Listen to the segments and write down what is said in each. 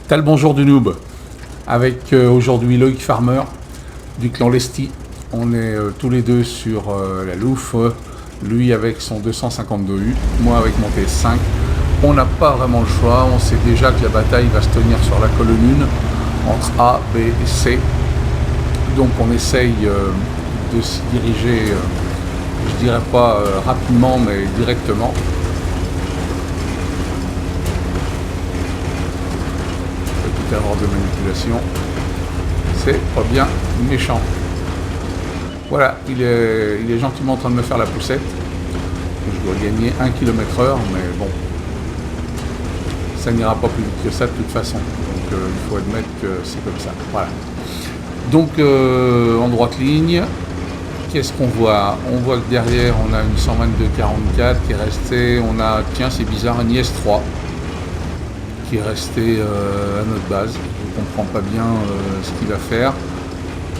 T'as le bonjour du noob avec aujourd'hui Loïc Farmer du clan Lesti. On est tous les deux sur la Louf, lui avec son 252U, moi avec mon TS5. On n'a pas vraiment le choix, on sait déjà que la bataille va se tenir sur la colonne 1 entre A, B et C. Donc on essaye de s'y diriger, je dirais pas rapidement mais directement. Erreur de manipulation, c'est pas bien méchant. Voilà, il est gentiment en train de me faire la poussette. Je dois gagner 1 km/h, mais bon, ça n'ira pas plus vite que ça de toute façon. Donc il faut admettre que c'est comme ça. Voilà. Donc en droite ligne, qu'est-ce qu'on voit? On voit que derrière on a une 122-44 qui est restée. On a, tiens c'est bizarre, un IS-3 qui est resté à notre base. Je ne comprends pas bien ce qu'il va faire.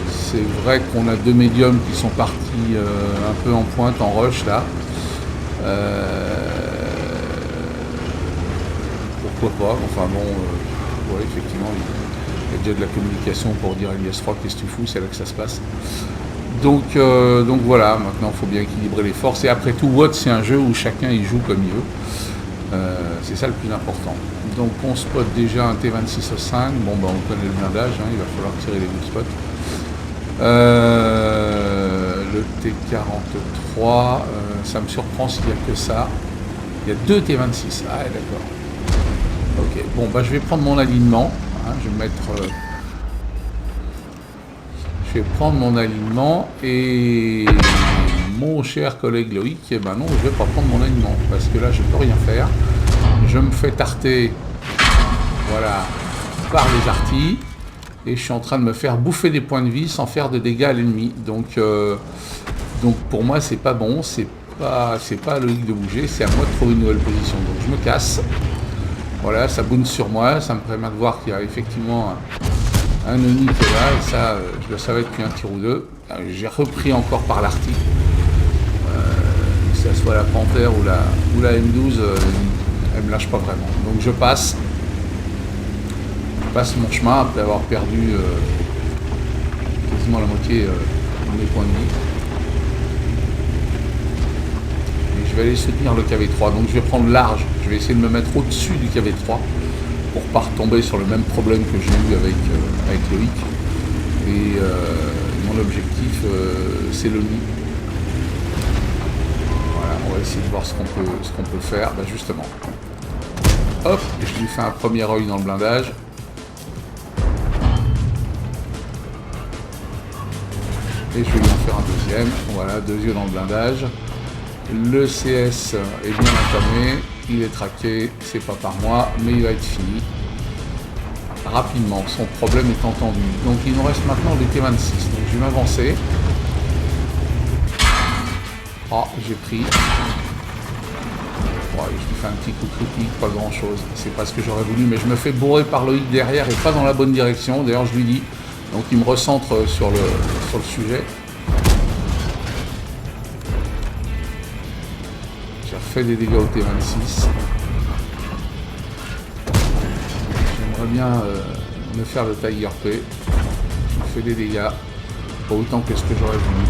C'est vrai qu'on a deux médiums qui sont partis un peu en pointe, en rush là. Pourquoi pas? Enfin bon, ouais, effectivement, il y a déjà de la communication pour dire à l'IS-3 qu'est-ce que tu fous, c'est là que ça se passe. Donc voilà, maintenant il faut bien équilibrer les forces. Et après tout, WOT c'est un jeu où chacun y joue comme il veut. C'est ça le plus important. Donc on spot déjà un T26 au 5. Bon bah on connaît le blindage, hein, il va falloir tirer les deux spots. Le T43, ça me surprend s'il n'y a que ça. Il y a deux T26. Ah d'accord. Ok, bon bah je vais prendre mon alignement. Hein, je vais mettre. Je vais prendre mon alignement et mon cher collègue Loïc, eh ben non, je vais pas prendre mon alignement parce que là je peux rien faire. Je me fais tarter, voilà, par les artis et je suis en train de me faire bouffer des points de vie sans faire de dégâts à l'ennemi. Donc pour moi c'est pas bon, c'est pas à Loïc de bouger, c'est à moi de trouver une nouvelle position. Donc je me casse. Voilà, ça bounce sur moi, ça me permet de voir qu'il y a effectivement un ennemi qui est là et ça, je le savais depuis un tir ou deux. J'ai repris encore par l'arti. Que ce soit la Panthère ou la M12, elle me lâche pas vraiment. Donc je passe mon chemin après avoir perdu quasiment la moitié de mes points de vie. Et je vais aller soutenir le KV3. Donc je vais prendre large. Je vais essayer de me mettre au-dessus du KV3 pour pas retomber sur le même problème que j'ai eu avec Loïc. Et mon objectif c'est le nid. Voilà, on va essayer de voir ce qu'on peut faire. Bah justement. Hop, je lui fais un premier œil dans le blindage. Et je vais lui en faire un deuxième. Voilà, 2 yeux dans le blindage. Le CS est bien entamé. Il est traqué, c'est pas par moi, mais il va être fini. Rapidement, son problème est entendu. Donc il nous reste maintenant des T26. Donc je vais m'avancer. Oh, j'ai pris. Ouais, je lui fais un petit coup critique, pas grand chose. C'est pas ce que j'aurais voulu, mais je me fais bourrer par Loïc derrière et pas dans la bonne direction. D'ailleurs, je lui dis. Donc il me recentre sur le sujet. J'ai refait des dégâts au T26. J'aimerais bien me faire le Tiger P. Je fais des dégâts, pas autant que ce que j'aurais voulu.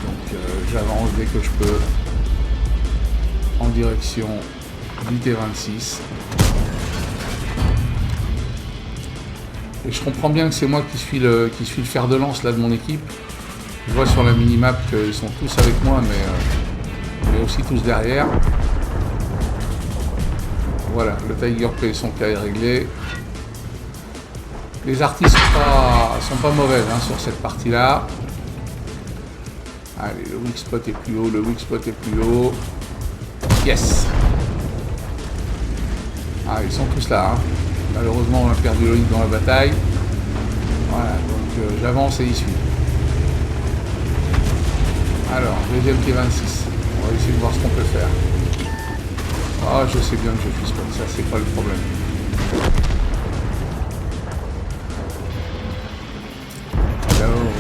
Donc j'avance dès que je peux en direction du T26. Et je comprends bien que c'est moi qui suis le fer de lance là de mon équipe. Je vois sur la minimap qu'ils sont tous avec moi, mais aussi tous derrière. Voilà, le Tiger P, son cas est réglé. Les artistes sont pas mauvaises hein, sur cette partie-là. Allez, le weak spot est plus haut, le weak spot est plus haut. Yes! Ah, ils sont tous là. Hein. Malheureusement, on a perdu Loïc dans la bataille. Voilà, donc j'avance et il suit. Alors, deuxième T26. On va essayer de voir ce qu'on peut faire. Ah, je sais bien que je puisse pas, ça c'est pas le problème. Alors,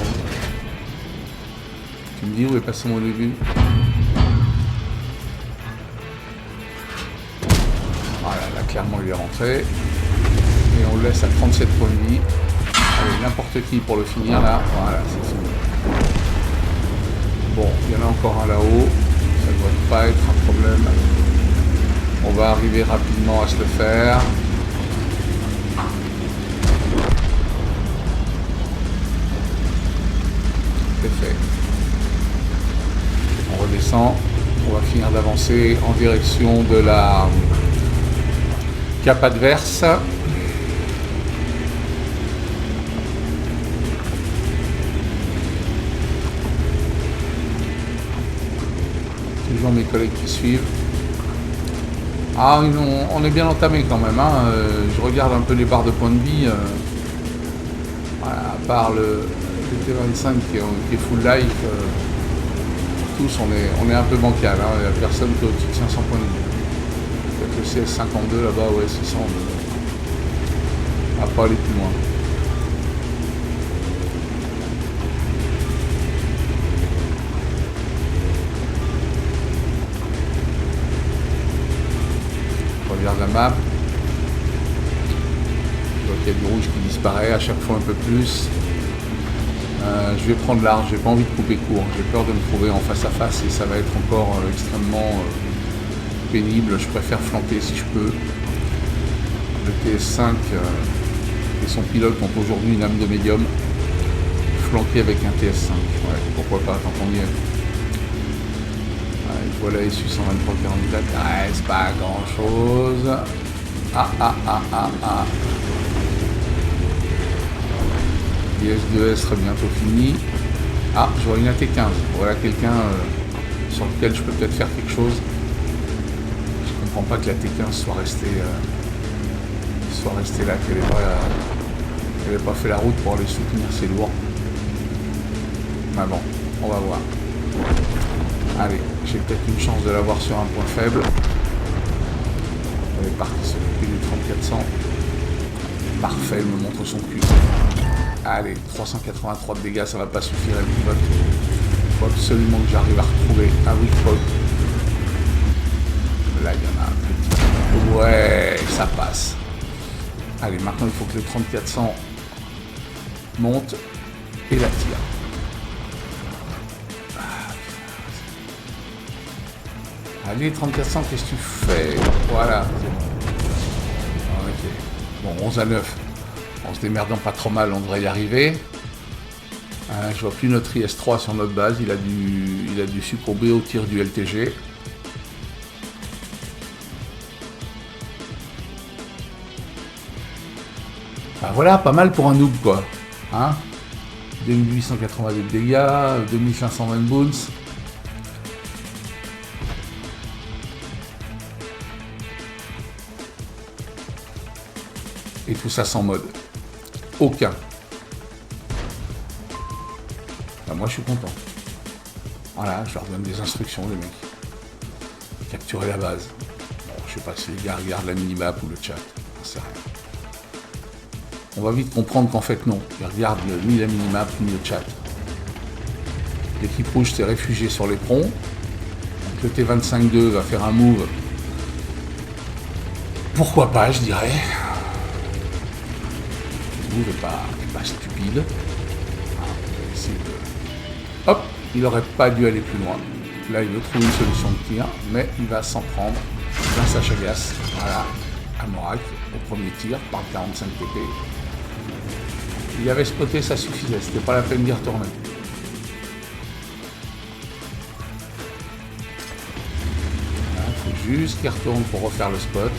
tu me dis où est passé mon début? Voilà, là clairement lui rentrer. Et on le laisse à 37 points de vie. Allez, n'importe qui pour le finir là. Voilà, c'est fini. Bon, il y en a encore un là-haut. Ça ne doit pas être un problème. On va arriver rapidement à se le faire. C'est fait. On redescend. On va finir d'avancer en direction de la cape adverse. Toujours mes collègues qui suivent. Ah, on est bien entamé quand même. Hein. Je regarde un peu les barres de points de vie. Voilà, à part le T25 qui est full life, tous on est un peu bancal. Hein. Il n'y a personne qui est au-dessus de 500 points de vie. Peut-être le CS52 là-bas, ouais, 600. On va pas aller plus loin. Regarde la map. Je vois qu'il y a du rouge qui disparaît à chaque fois un peu plus. Je vais prendre large, j'ai pas envie de couper court. J'ai peur de me trouver en face à face et ça va être encore extrêmement pénible. Je préfère flanquer si je peux. Le TS5 et son pilote ont aujourd'hui une âme de médium. Flanquer avec un TS5, ouais, pourquoi pas, tant qu'on y est. Voilà, SU 123-44, ouais, c'est pas grand chose. IS-2S serait bientôt fini. Ah, je vois une AT-15. Voilà quelqu'un sur lequel je peux peut-être faire quelque chose. Je comprends pas que la T-15 soit restée là, qu'elle n'ait pas fait la route pour aller soutenir ses lourds. Mais bon, on va voir. Allez, j'ai peut-être une chance de l'avoir sur un point faible. Elle est partie s'occuper du 3400. Parfait, elle me montre son cul. Allez, 383 de dégâts, ça va pas suffire à une pilote. Il faut absolument que j'arrive à retrouver un weak point. Là, il y en a un petit. Ouais, ça passe. Allez, maintenant, il faut que le 3400 monte et la tire. Allez, 3400, qu'est-ce que tu fais? Voilà. Ok. Bon, 11 à 9. En se démerdant pas trop mal, on devrait y arriver. Je vois plus notre IS-3 sur notre base. Il a dû succomber au tir du LTG. Enfin, voilà, pas mal pour un noob, quoi. Hein, 2882 de dégâts, 2520 boons. Et tout ça sans mode. Aucun. Ben moi je suis content. Voilà, je leur donne des instructions les mecs. Capturer la base. Bon, je sais pas si les gars regardent la minimap ou le chat. J'en sais rien. On va vite comprendre qu'en fait non. Ils regardent ni la minimap ni le chat. L'équipe rouge s'est réfugiée sur les pronts. Donc le T25-2 va faire un move. Pourquoi pas, je dirais. N'est pas stupide. Hop, il n'aurait pas dû aller plus loin. Là, il veut trouver une solution de tir, mais il va s'en prendre dans sa chagasse. Voilà, à Morak, au premier tir, par le 45 TP. Il avait spoté, ça suffisait, c'était pas la peine d'y retourner. Il faut juste qu'il retourne pour refaire le spot.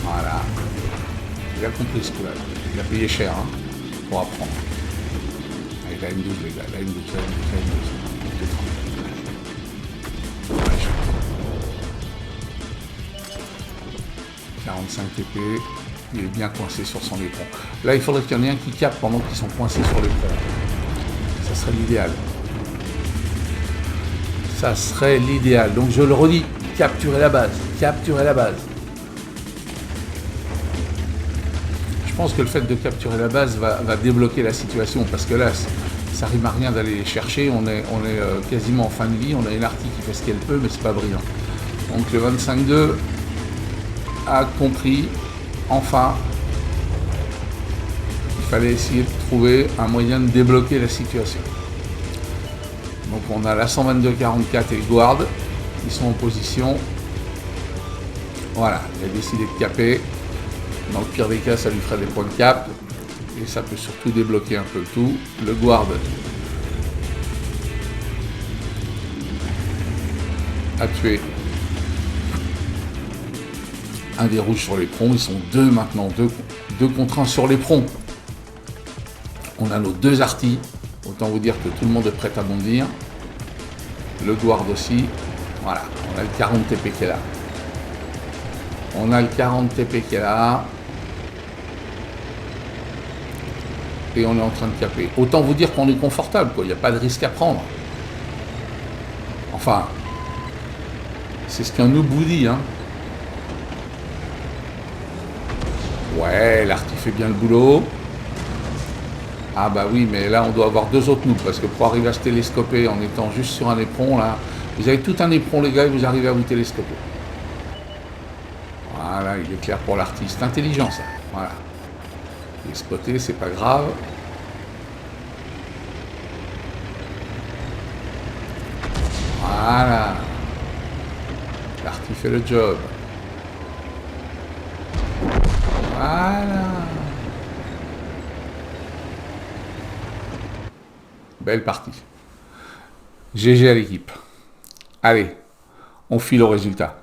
Voilà. Il a compris ce coup-là. Il a payé cher hein, pour apprendre. Allez, la M12 les gars, la M12, la M12. 45 TP, il est bien coincé sur son écran. Là, il faudrait qu'il y en ait un qui capte pendant qu'ils sont coincés sur l'écran. Ça serait l'idéal. Ça serait l'idéal. Donc je le redis, capturer la base, capturer la base. Je pense que le fait de capturer la base va débloquer la situation parce que là, ça rime à rien d'aller les chercher. On est quasiment en fin de vie. On a une artie qui fait ce qu'elle peut, mais c'est pas brillant. Donc le 25-2, a compris, enfin, il fallait essayer de trouver un moyen de débloquer la situation. Donc on a la 122-44 et le guard, ils sont en position. Voilà, il a décidé de caper. Dans le pire des cas, ça lui ferait des points de cap. Et ça peut surtout débloquer un peu le tout. Le guard a tué un des rouges sur l'éperon. Ils sont deux maintenant, deux contre un sur l'éperon. On a nos deux artis. Autant vous dire que tout le monde est prêt à bondir. Le guard aussi. Voilà, on a le 40 TP qui est là. On a le 40 TP qui est là. Et on est en train de caper. Autant vous dire qu'on est confortable, quoi. Il n'y a pas de risque à prendre. Enfin, c'est ce qu'un noob vous dit, hein. Ouais, l'arti fait bien le boulot. Ah bah oui, mais là on doit avoir deux autres noobs, parce que pour arriver à se télescoper en étant juste sur un éperon, là, vous avez tout un éperon les gars et vous arrivez à vous télescoper. Voilà, il est clair pour l'artiste. C'est intelligent ça. Voilà. Il est spoté, c'est pas grave. Voilà. L'arti fait le job. Voilà. Belle partie. GG à l'équipe. Allez, on file au résultat.